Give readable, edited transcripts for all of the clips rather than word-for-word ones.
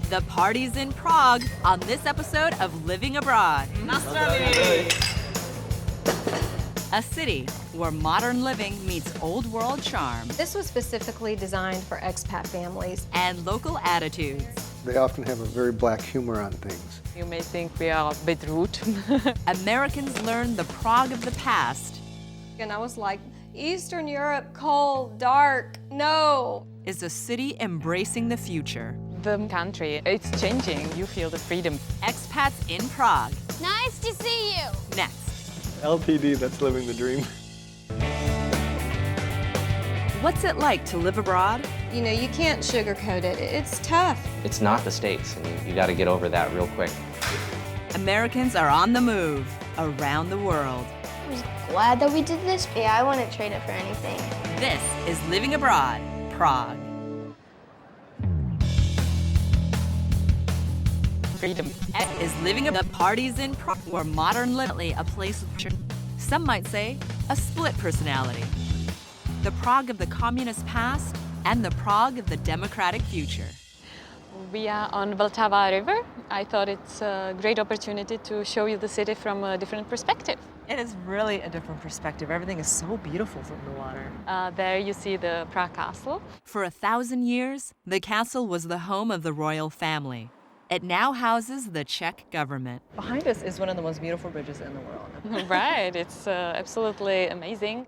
The party's in Prague on this episode of Living Abroad. A city where modern living meets old world charm This was specifically designed for expat families. and local attitudes. They often have a very black humor on things. You may think we are a bit rude. Americans learn the Prague of the past And I was like, Eastern Europe, cold, dark, no. is a city embracing the future. The country, it's changing. You feel the freedom. Expats in Prague. Nice to see you. Next. LTD, that's living the dream. What's it like to live abroad? You know, you can't sugarcoat it. It's tough. It's not the States, and you got to get over that real quick. Americans are on the move around the world. I was glad that we did this. Yeah, I wouldn't trade it for anything. This is Living Abroad, Prague. Freedom. Is living the parties in Prague, where modern living a place of, some might say, a split personality. The Prague of the communist past and the Prague of the democratic future. We are on Vltava River. I thought it's a great opportunity to show you the city from a different perspective. It is really a different perspective. Everything is so beautiful from the water. There you see the Prague Castle. For 1,000 years, the castle was the home of the royal family. It now houses the Czech government. Behind us is one of the most beautiful bridges in the world. Right, it's absolutely amazing.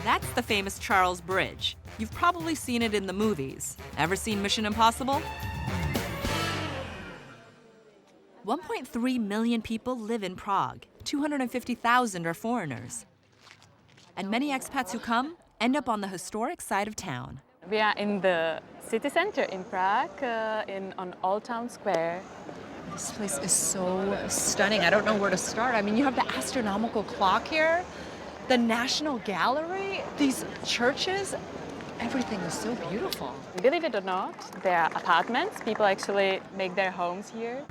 That's the famous Charles Bridge. You've probably seen it in the movies. Ever seen Mission Impossible? 1.3 million people live in Prague. 250,000 are foreigners. And many expats who come end up on the historic side of town. We are in the city center in Prague, on Old Town Square. This place is so stunning. I don't know where to start. I mean, you have the astronomical clock here, the National Gallery, these churches. Everything is so beautiful. Believe it or not, there are apartments. People actually make their homes here.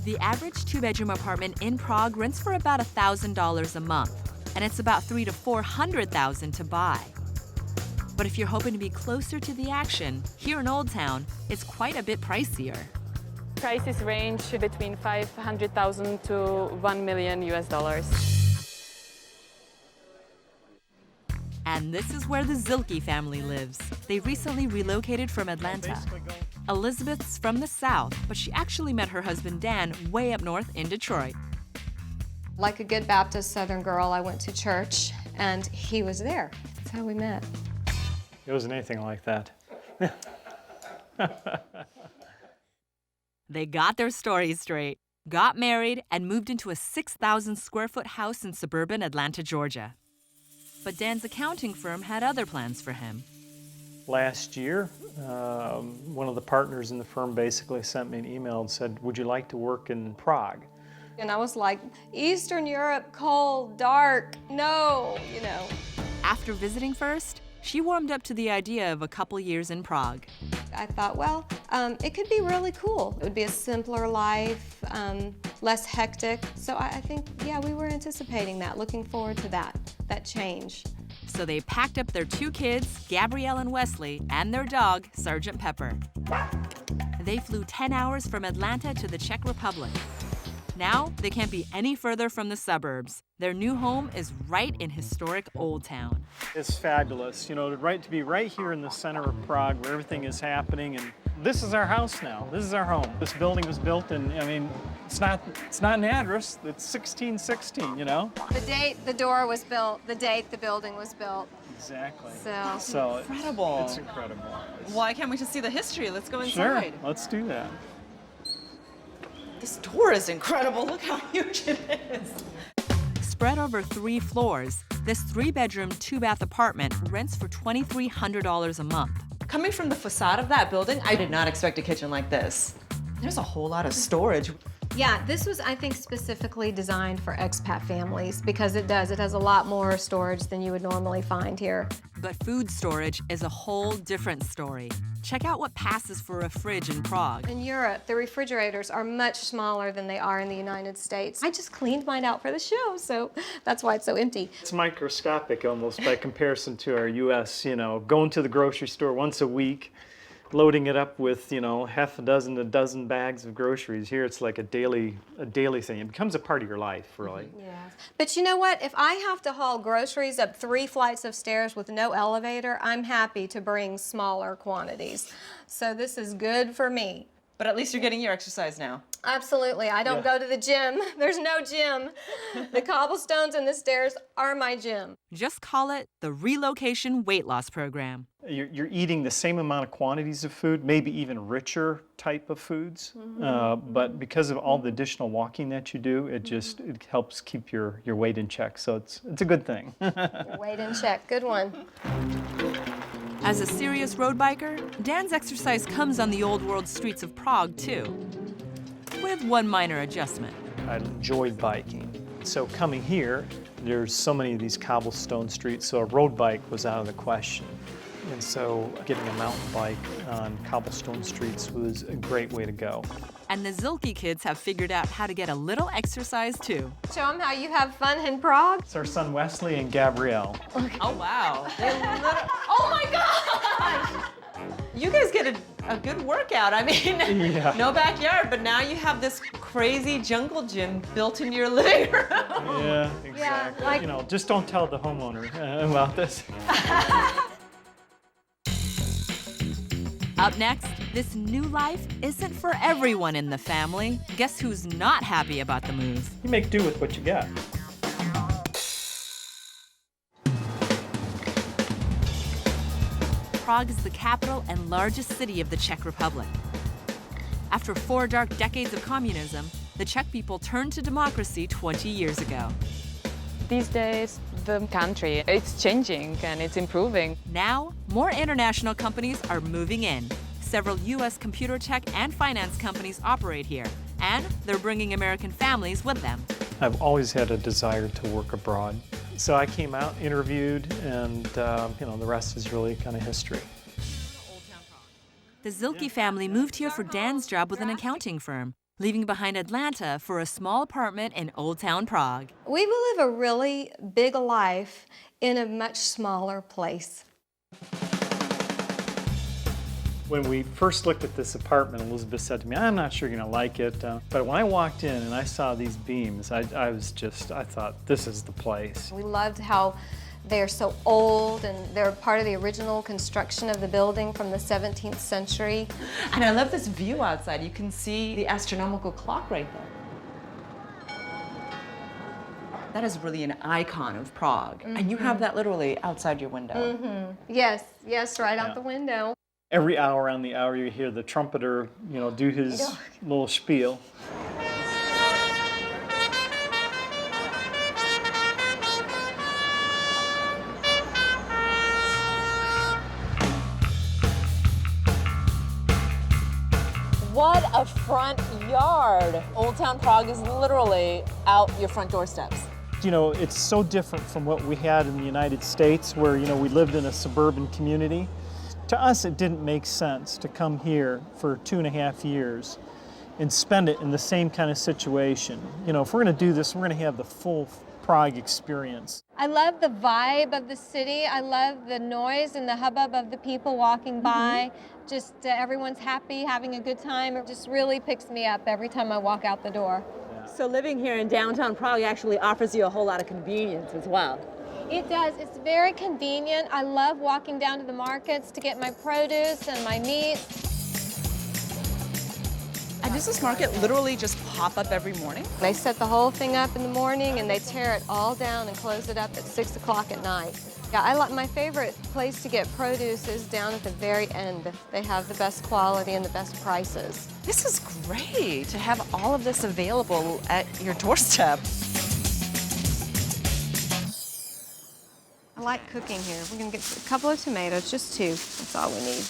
The average two-bedroom apartment in Prague rents for about $1,000 a month, and it's about $300,000 to $400,000 to buy. But if you're hoping to be closer to the action, here in Old Town, it's quite a bit pricier. Prices range between $500,000 to $1 million US. And this is where the Zilke family lives. They recently relocated from Atlanta. Elizabeth's from the South, but she actually met her husband Dan way up north in Detroit. Like a good Baptist Southern girl, I went to church, and he was there. That's how we met. It wasn't anything like that. They got their stories straight, got married, and moved into a 6,000 square foot house in suburban Atlanta, Georgia. But Dan's accounting firm had other plans for him. Last year, one of the partners in the firm basically sent me an email and said, would you like to work in Prague? And I was like, Eastern Europe, cold, dark, no, you know. After visiting first, she warmed up to the idea of a couple years in Prague. I thought, well, it could be really cool. It would be a simpler life, less hectic. So I think, yeah, we were anticipating that, looking forward to that change. So they packed up their two kids, Gabrielle and Wesley, and their dog, Sergeant Pepper. They flew 10 hours from Atlanta to the Czech Republic. Now, they can't be any further from the suburbs. Their new home is right in historic Old Town. It's fabulous, you know, to be right here in the center of Prague where everything is happening, and this is our house now. This is our home. This building was built in, I mean, it's not an address, it's 1616, you know? The date the door was built, the date the building was built. Exactly. So Incredible. It's incredible. Well, I can't wait to see the history. Let's go Sure, inside. let's do that. This door is incredible. Look how huge it is. Spread over 3 floors, this 3-bedroom, 2-bath apartment rents for $2,300 a month. Coming from the facade of that building, I did not expect a kitchen like this. There's a whole lot of storage. Yeah, this was, I think, specifically designed for expat families because it has a lot more storage than you would normally find here. But food storage is a whole different story. Check out what passes for a fridge in Prague. In Europe, the refrigerators are much smaller than they are in the United States. I just cleaned mine out for the show, so that's why it's so empty. It's microscopic almost by comparison to our U.S., you know, going to the grocery store once a week, loading it up with, half a dozen, a dozen bags of groceries. Here it's like a daily thing. It becomes a part of your life, really. Yes. But you know what? If I have to haul groceries up 3 flights of stairs with no elevator, I'm happy to bring smaller quantities. So this is good for me. But at least you're getting your exercise now. Absolutely. I don't go to the gym. There's no gym. The cobblestones and the stairs are my gym. Just call it the Relocation Weight Loss Program. You're eating the same amount of quantities of food, maybe even richer type of foods, but because of all the additional walking that you do, it helps keep your weight in check. So it's a good thing. Weight in check. Good one. As a serious road biker, Dan's exercise comes on the old world streets of Prague too, with one minor adjustment. I enjoyed biking. So coming here, there's so many of these cobblestone streets, so a road bike was out of the question. And so getting a mountain bike on cobblestone streets was a great way to go. And the Zilke kids have figured out how to get a little exercise too. Show them how you have fun in Prague. It's our son Wesley and Gabrielle. Oh, wow. Oh, my gosh! You guys get a good workout. I mean, no backyard, but now you have this crazy jungle gym built into your living room. Yeah, exactly. like- Just don't tell the homeowner about this. Up next, this new life isn't for everyone in the family. Guess who's not happy about the move? You make do with what you got. Prague is the capital and largest city of the Czech Republic. After 4 dark decades of communism, the Czech people turned to democracy 20 years ago. These days, the country, it's changing and it's improving. Now, more international companies are moving in. Several U.S. computer tech and finance companies operate here, and they're bringing American families with them. I've always had a desire to work abroad. So I came out, interviewed, and the rest is really kind of history. The Zilke family moved here for Dan's job with an accounting firm, leaving behind Atlanta for a small apartment in Old Town Prague. We will live a really big life in a much smaller place. When we first looked at this apartment, Elizabeth said to me, I'm not sure you're going to like it. But when I walked in and I saw these beams, I thought, this is the place. We loved how they're so old and they're part of the original construction of the building from the 17th century. And I love this view outside. You can see the astronomical clock right there. That is really an icon of Prague. And you have that literally outside your window. Yes, right out the window. Every hour on the hour you hear the trumpeter, do his little spiel. What a front yard. Old Town Prague is literally out your front doorsteps. It's so different from what we had in the United States where, we lived in a suburban community. To us, it didn't make sense to come here for 2.5 years and spend it in the same kind of situation. If we're going to do this, we're going to have the full Prague experience. I love the vibe of the city. I love the noise and the hubbub of the people walking by. Just everyone's happy, having a good time. It just really picks me up every time I walk out the door. So living here in downtown Prague actually offers you a whole lot of convenience as well. It does. It's very convenient. I love walking down to the markets to get my produce and my meat. And does this market literally just pop up every morning? They set the whole thing up in the morning and they tear it all down and close it up at 6 o'clock at night. Yeah, my favorite place to get produce is down at the very end. They have the best quality and the best prices. This is great to have all of this available at your doorstep. I like cooking here. We're gonna get a couple of tomatoes, just 2. That's all we need.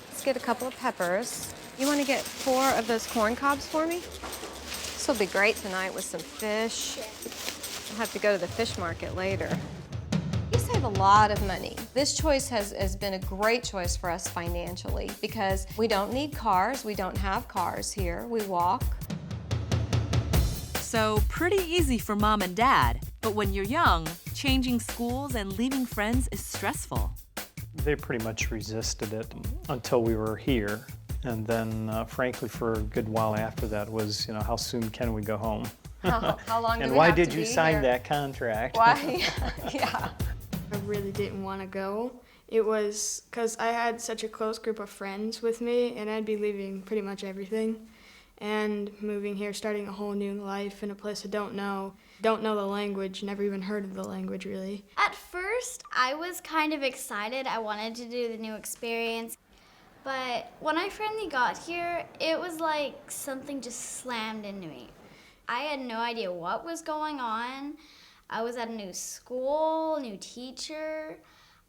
Let's get a couple of peppers. You wanna get 4 of those corn cobs for me? This will be great tonight with some fish. I'll have to go to the fish market later. You save a lot of money. This choice has been a great choice for us financially because we don't need cars. We don't have cars here. We walk. So pretty easy for mom and dad. But when you're young, changing schools and leaving friends is stressful. They pretty much resisted it until we were here. And then, frankly, for a good while after that was, how soon can we go home? How long do And we why have to did you be sign here? that contract? Why? Yeah. I really didn't want to go. It was because I had such a close group of friends with me, and I'd be leaving pretty much everything and moving here, starting a whole new life in a place I don't know the language, never even heard of the language really. At first, I was kind of excited. I wanted to do the new experience. But when I finally got here, it was like something just slammed into me. I had no idea what was going on. I was at a new school, new teacher.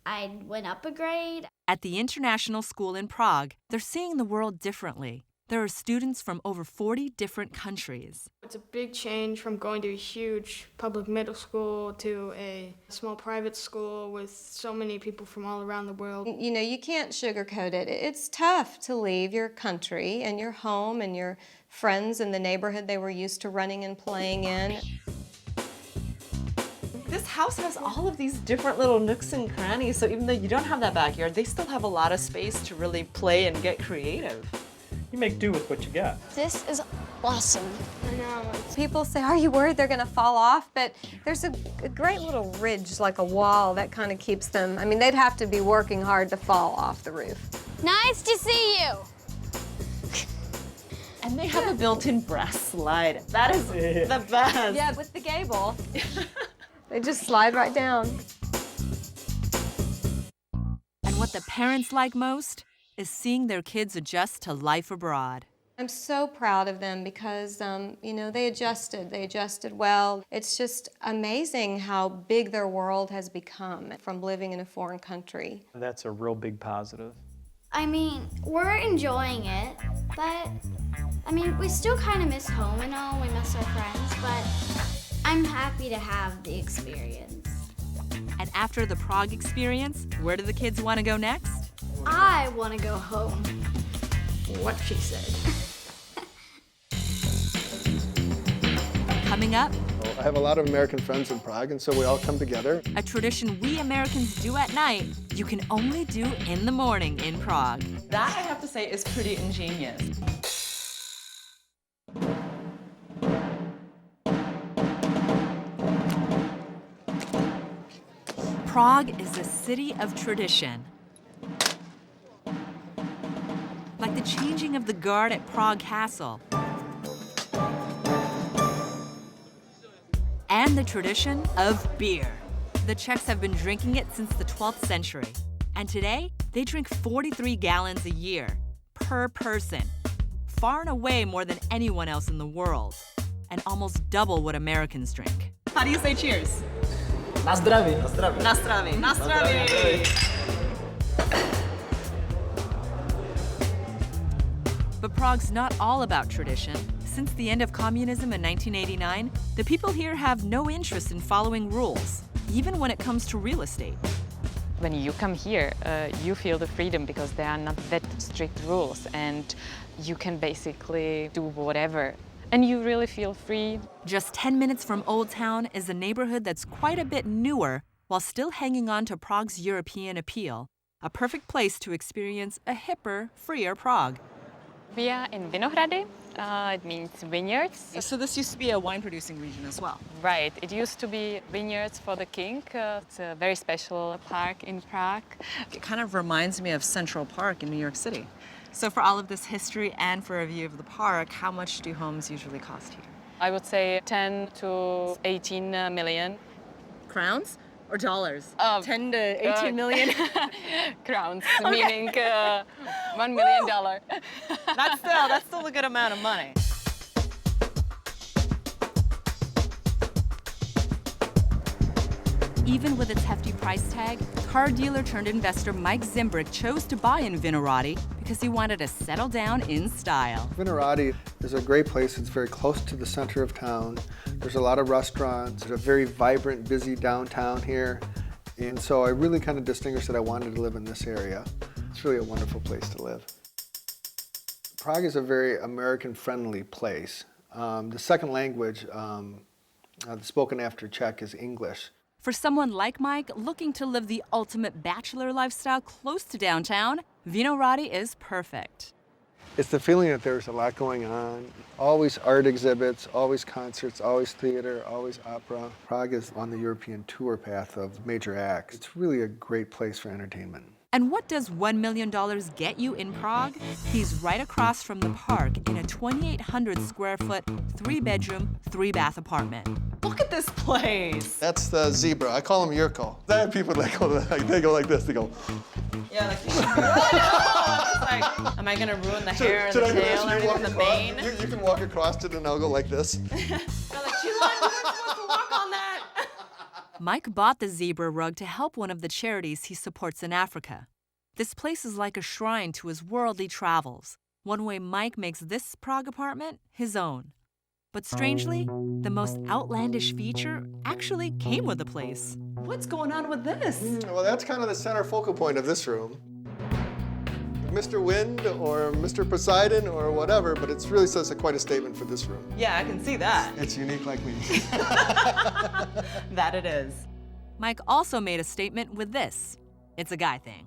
I went up a grade. At the international school in Prague, they're seeing the world differently. There are students from over 40 different countries. It's a big change from going to a huge public middle school to a small private school with so many people from all around the world. You can't sugarcoat it. It's tough to leave your country and your home and your friends and the neighborhood they were used to running and playing in. This house has all of these different little nooks and crannies, so even though you don't have that backyard, they still have a lot of space to really play and get creative. You make do with what you got. This is awesome. I know. People say, are you worried they're going to fall off? But there's a great little ridge, like a wall, that kind of keeps them. I mean, they'd have to be working hard to fall off the roof. Nice to see you. And they have a built-in brass slide. That is the best. Yeah, with the gable. They just slide right down. And what the parents like most is seeing their kids adjust to life abroad. I'm so proud of them because, they adjusted well. It's just amazing how big their world has become from living in a foreign country. That's a real big positive. I mean, we're enjoying it, but, we still kind of miss home and all. We miss our friends, but I'm happy to have the experience. And after the Prague experience, where do the kids want to go next? I want to go home. What she said. Coming up, I have a lot of American friends in Prague, and so we all come together. a tradition we Americans do at night, you can only do in the morning in Prague. That, I have to say, is pretty ingenious. Prague is a city of tradition. Like the changing of the guard at Prague Castle. And the tradition of beer. The Czechs have been drinking it since the 12th century. And today, they drink 43 gallons a year, per person. Far and away more than anyone else in the world. And almost double what Americans drink. How do you say cheers? Na zdraví, na zdraví. Na zdraví. Na zdraví. But Prague's not all about tradition. Since the end of communism in 1989, the people here have no interest in following rules, even when it comes to real estate. When you come here, you feel the freedom because there are not that strict rules and you can basically do whatever. And you really feel free. Just 10 minutes from Old Town is a neighborhood that's quite a bit newer while still hanging on to Prague's European appeal. A perfect place to experience a hipper, freer Prague. We are in Vinohrady. It means vineyards. So this used to be a wine-producing region as well. Right. It used to be vineyards for the king. It's a very special park in Prague. It kind of reminds me of Central Park in New York City. So for all of this history and for a view of the park, how much do homes usually cost here? I would say 10 to 18 million. Crowns or dollars? 10 to 18 million? Crowns, meaning $1 million. That's still a good amount of money. Even with its hefty price tag, car dealer turned investor Mike Zimbrick chose to buy in Vinohrady because he wanted to settle down in style. Vinohrady is a great place. It's very close to the center of town. There's a lot of restaurants. There's a very vibrant, busy downtown here. And so I really kind of distinguished that I wanted to live in this area. It's really a wonderful place to live. Prague is a very American-friendly place. The second language spoken after Czech is English. For someone like Mike looking to live the ultimate bachelor lifestyle close to downtown, Vinohrady is perfect. It's the feeling that there's a lot going on. Always art exhibits, always concerts, always theater, always opera. Prague is on the European tour path of major acts. It's really a great place for entertainment. And what does $1 million get you in Prague? He's right across from the park in a 2,800 square foot, 3-bedroom, 3-bath apartment. Look at this place. That's the zebra. I call him Yurko. I have people that go like this. They go. Yeah, like, oh, no! It's like, am I gonna ruin the hair and the tail or anything, the mane? You can walk across it and I'll go like this. I'm like, Chilon, you weren't supposed to walk on that. Mike bought the zebra rug to help one of the charities he supports in Africa. This place is like a shrine to his worldly travels. One way Mike makes this Prague apartment his own. But strangely, the most outlandish feature actually came with the place. What's going on with this? Well, that's kind of the center focal point of this room. Mr. Wind or Mr. Poseidon or whatever, but it's really quite a statement for this room. Yeah, I can see that. It's unique like me. That it is. Mike also made a statement with this. It's a guy thing.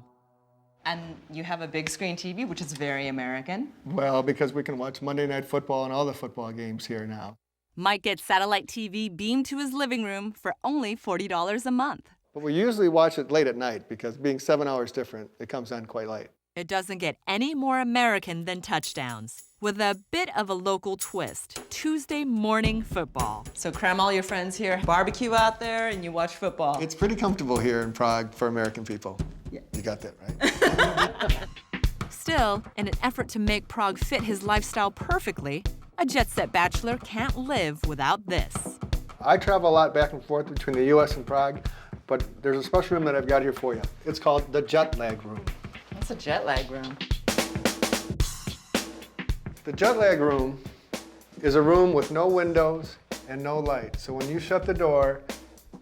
And you have a big screen TV, which is very American. Well, because we can watch Monday Night Football and all the football games here now. Mike gets satellite TV beamed to his living room for only $40 a month. But we usually watch it late at night because being 7 hours different, it comes on quite late. It doesn't get any more American than touchdowns, with a bit of a local twist. Tuesday morning football. So cram all your friends here, barbecue out there, and you watch football. It's pretty comfortable here in Prague for American people. Yeah. You got that right. Still, in an effort to make Prague fit his lifestyle perfectly, a jet-set bachelor can't live without this. I travel a lot back and forth between the U.S. and Prague, but there's a special room that I've got here for you. It's called the jet lag room. What's a jet lag room? The jet lag room is a room with no windows and no light. So when you shut the door,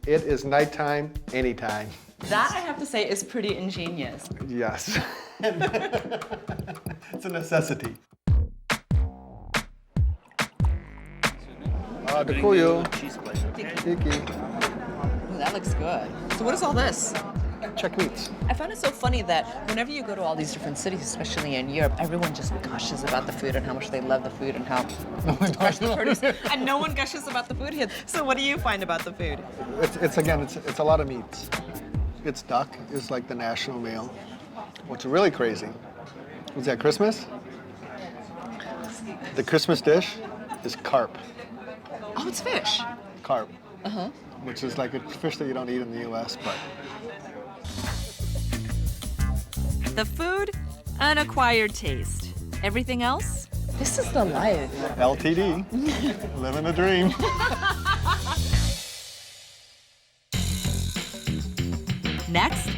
it is nighttime anytime. That, I have to say, is pretty ingenious. Yes. It's a necessity. Děkuju. Díky. Ooh, that looks good. So what is all this? Czech meats. I find it so funny that whenever you go to all these different cities, especially in Europe, everyone just gushes about the food and how much they love the food and how fresh the produce. And no one gushes about the food here. So what do you find about the food? It's a lot of meats. It's duck is like the national meal. What's really crazy was at Christmas, the Christmas dish is carp. Oh, it's fish. Carp. Uh-huh. Which is like a fish that you don't eat in the U.S., but. The food, an acquired taste. Everything else? This is the life. LTD, living a dream. Next,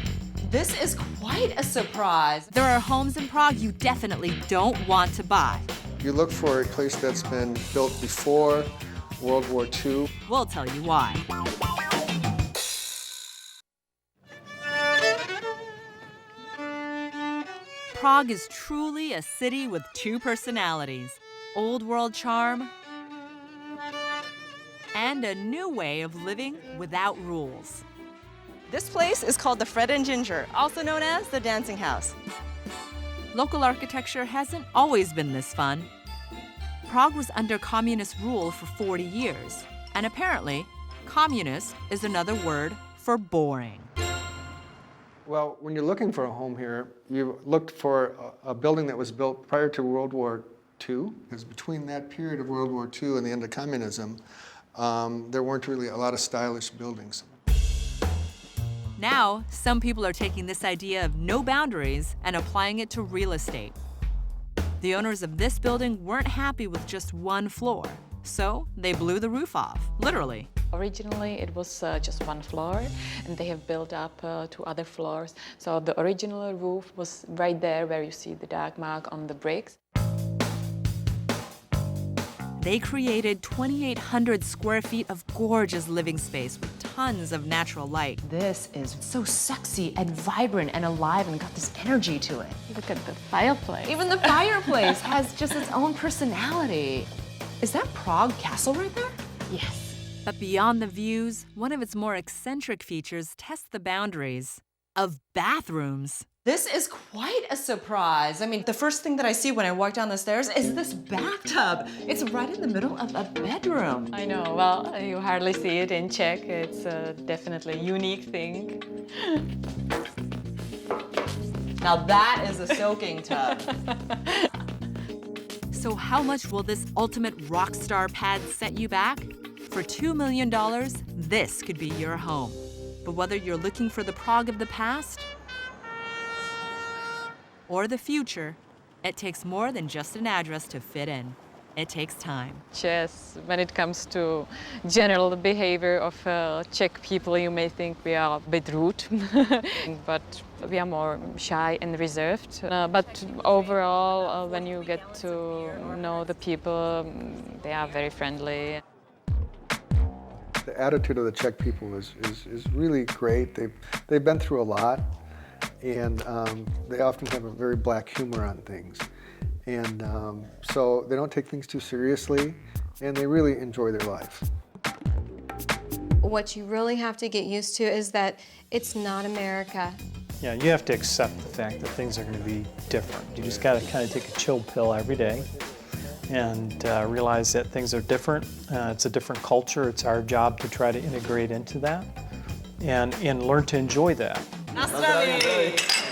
This is quite a surprise. there are homes in Prague you definitely don't want to buy. You look for a place that's been built before World War II. We'll tell you why. Prague is truly a city with two personalities, old world charm and a new way of living without rules. This place is called the Fred and Ginger, also known as the Dancing House. Local architecture hasn't always been this fun. Prague was under communist rule for 40 years, and apparently, communist is another word for boring. Well, when you're looking for a home here, you looked for a building that was built prior to World War II, because between that period of World War II and the end of communism, there weren't really a lot of stylish buildings. Now, some people are taking this idea of no boundaries and applying it to real estate. The owners of this building weren't happy with just one floor, so they blew the roof off, literally. Originally, it was just one floor, and they have built up to other floors. So the original roof was right there where you see the dark mark on the bricks. They created 2,800 square feet of gorgeous living space with tons of natural light. This is so sexy and vibrant and alive and got this energy to it. Look at the fireplace. Even the fireplace has just its own personality. Is that Prague Castle right there? Yes. But beyond the views, one of its more eccentric features tests the boundaries of bathrooms. This is quite a surprise. I mean, the first thing that I see when I walk down the stairs is this bathtub. It's right in the middle of a bedroom. I know, well, you hardly see it in Czech. It's definitely a unique thing. Now that is a soaking tub. So how much will this ultimate rock star pad set you back? For $2 million, this could be your home. But whether you're looking for the Prague of the past or the future, it takes more than just an address to fit in. It takes time. Yes, when it comes to general behavior of Czech people, you may think we are a bit rude, but we are more shy and reserved. But overall, when you get to know the people, they are very friendly. The attitude of the Czech people is really great. They've been through a lot, and they often have a very black humor on things. And so they don't take things too seriously, and they really enjoy their life. What you really have to get used to is that it's not America. Yeah, you have to accept the fact that things are going to be different. You just got to kind of take a chill pill every day and realize that things are different. It's a different culture. It's our job to try to integrate into that and learn to enjoy that. Na zdraví.